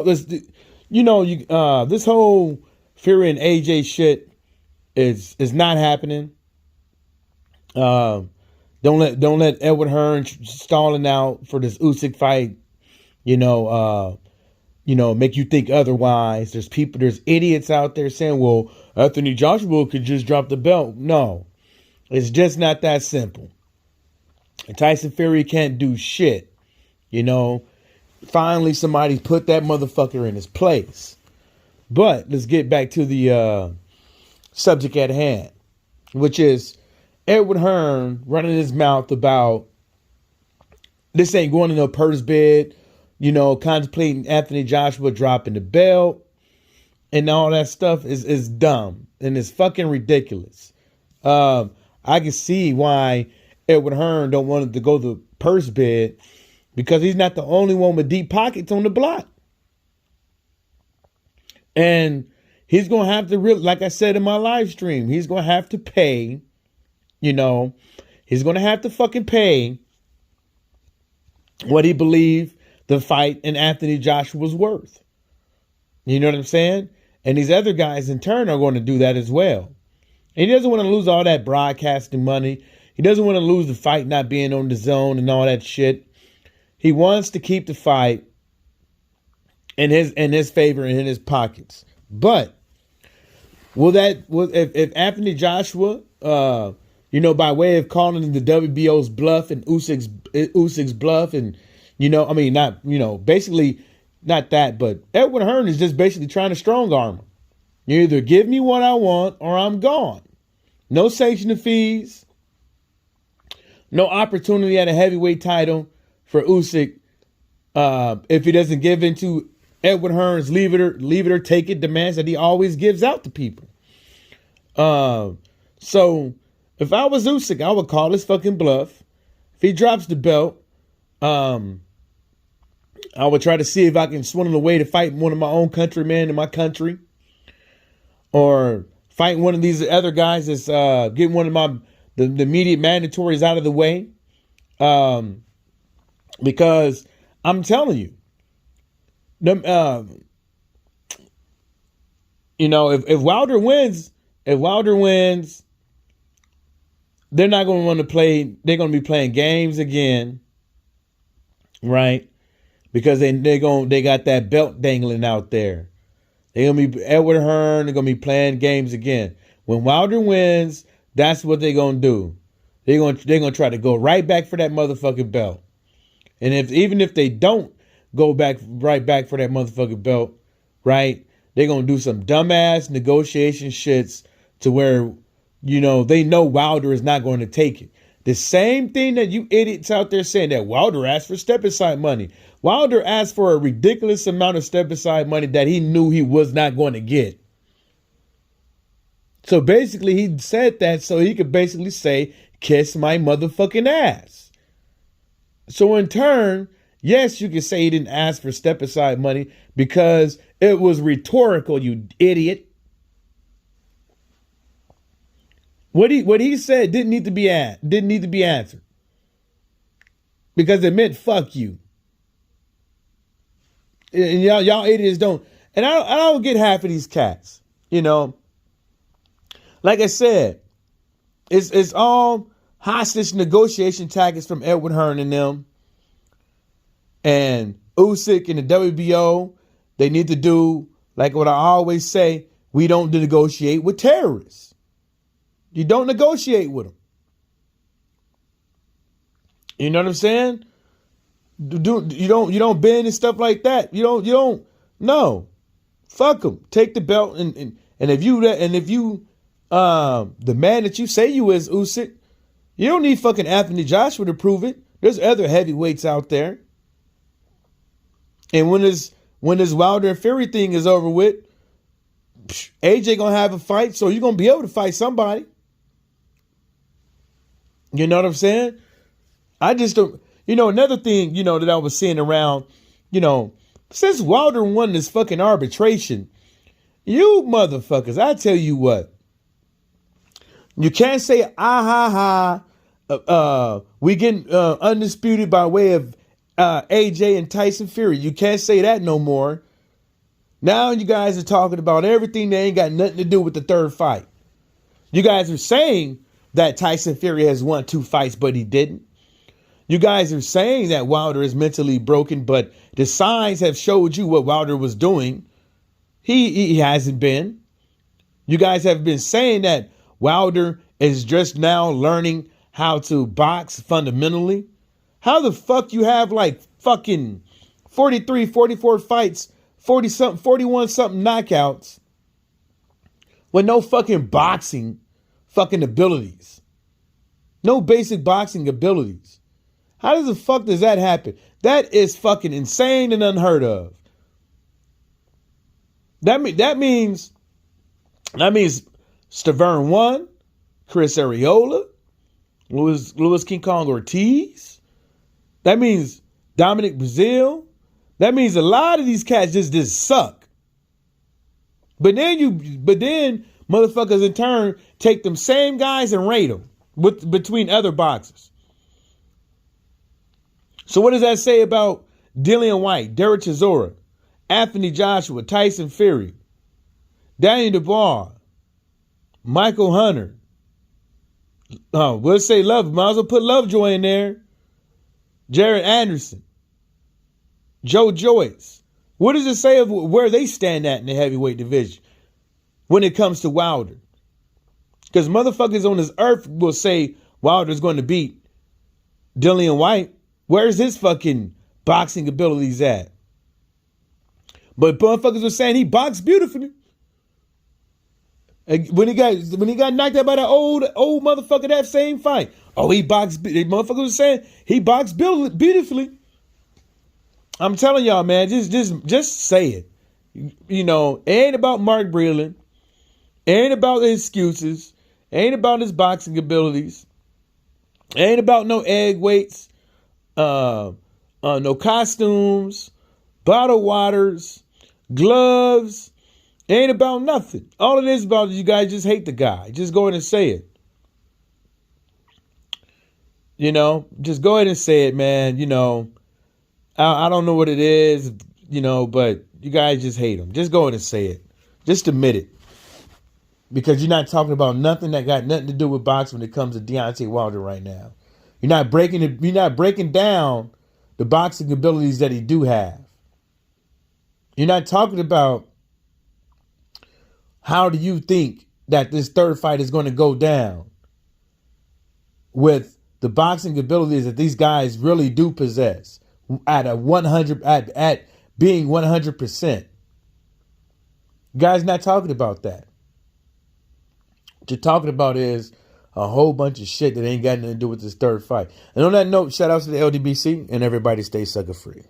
This whole Fury and AJ shit is not happening. Don't let Edward Hearn stalling out for this Usyk fight. Make you think otherwise. There's idiots out there saying, well, Anthony Joshua could just drop the belt. No, it's just not that simple. And Tyson Fury can't do shit. Finally somebody put that motherfucker in his place. But let's get back to the subject at hand, which is Edward Hearn running his mouth about this ain't going to no purse bid, contemplating Anthony Joshua dropping the belt and all that stuff is dumb and it's fucking ridiculous. I can see why Edward Hearn don't want to go the purse bid because he's not the only one with deep pockets on the block. And he's going to have to, like I said in my live stream, he's going to have to pay, he's going to have to fucking pay what he believed the fight in Anthony Joshua was worth. You know what I'm saying? And these other guys in turn are going to do that as well. And he doesn't want to lose all that broadcasting money. He doesn't want to lose the fight not being on the zone and all that shit. He wants to keep the fight in his favor and in his pockets. But if Anthony Joshua, by way of calling the WBO's bluff and Usyk's bluff, and basically not that, but Edward Hearn is just basically trying to strong arm him. You either give me what I want or I'm gone. No sanctioning fees. No opportunity at a heavyweight title for Usyk if he doesn't give into Edward Hearn's leave it or take it demands that he always gives out to people. So if I was Usyk, I would call his fucking bluff. If he drops the belt, I would try to see if I can swindle away to fight one of my own countrymen in my country, or fight one of these other guys that's getting one of the immediate mandatories out of the way. Because I'm telling you, if Wilder wins, they're not going to want to play. They're going to be playing games again, right? Because they got that belt dangling out there. They're going to be Edward Hearn. They're going to be playing games again. When Wilder wins, that's what they're going to do. They're going to try to go right back for that motherfucking belt. And even if they don't go right back for that motherfucking belt, right? They're going to do some dumbass negotiation shits to where, they know Wilder is not going to take it. The same thing that you idiots out there saying that Wilder asked for step-aside money. Wilder asked for a ridiculous amount of step-aside money that he knew he was not going to get. So basically he said that so he could basically say, kiss my motherfucking ass. So in turn, yes, you can say he didn't ask for step-aside money because it was rhetorical, you idiot. What he said didn't need to be answered. Because it meant fuck you. And y'all idiots don't. And I don't get half of these cats. Like I said, it's all hostage negotiation tactics from Edward Hearn and them. And Usyk and the WBO, they need to do like what I always say, we don't negotiate with terrorists. You don't negotiate with them. You know what I'm saying? You don't bend and stuff like that. You don't. No, fuck them. Take the belt and if you the man that you say you is Usyk, you don't need fucking Anthony Joshua to prove it. There's other heavyweights out there. And when this Wilder and Fury thing is over with, AJ gonna have a fight, so you're gonna be able to fight somebody. You know what I'm saying? I just don't. Another thing, that I was seeing around, since Wilder won this fucking arbitration, you motherfuckers, I tell you what, you can't say we getting undisputed by way of AJ and Tyson Fury. You can't say that no more. Now you guys are talking about everything that ain't got nothing to do with the third fight. You guys are saying that Tyson Fury has won 2 fights, but he didn't. You guys are saying that Wilder is mentally broken, but the signs have showed you what Wilder was doing. He hasn't been. You guys have been saying that Wilder is just now learning how to box fundamentally. How the fuck you have like fucking 43, 44 fights, 40 something, 41 something knockouts with no fucking boxing fucking abilities. No basic boxing abilities. How the fuck does that happen? That is fucking insane and unheard of. That means Stavern 1, Chris Areola, Louis King Kong Ortiz. That means Dominic Brazil. That means a lot of these cats just suck. But then motherfuckers in turn take them same guys and rate them between other boxers. So what does that say about Dillian White, Derek Chisora, Anthony Joshua, Tyson Fury, Daniel Dubois, Michael Hunter? Oh, we'll say Love. Might as well put Lovejoy in there. Jared Anderson, Joe Joyce. What does it say of where they stand at in the heavyweight division when it comes to Wilder? Because motherfuckers on this earth will say Wilder's going to beat Dillian White. Where's his fucking boxing abilities at? But motherfuckers were saying he boxed beautifully. When he got knocked out by that old motherfucker that same fight. Oh, he boxed. Motherfuckers were saying he boxed beautifully. I'm telling y'all, man, just say it. You know, it ain't about Mark Breland. It ain't about the excuses. It ain't about his boxing abilities. It ain't about no egg weights, no costumes, bottled waters, gloves. It ain't about nothing. All it is about is you guys just hate the guy. Just go ahead and say it. You know, just go ahead and say it, man. You know, I don't know what it is, you know, but you guys just hate him. Just go ahead and say it. Just admit it. Because you're not talking about nothing that got nothing to do with boxing when it comes to Deontay Wilder right now. You're not breaking down the boxing abilities that he do have. You're not talking about how do you think that this third fight is going to go down with the boxing abilities that these guys really do possess at a 100 at being 100%. Guys not talking about that. What you're talking about is a whole bunch of shit that ain't got nothing to do with this third fight. And on that note, shout out to the LDBC and everybody stay sucker free.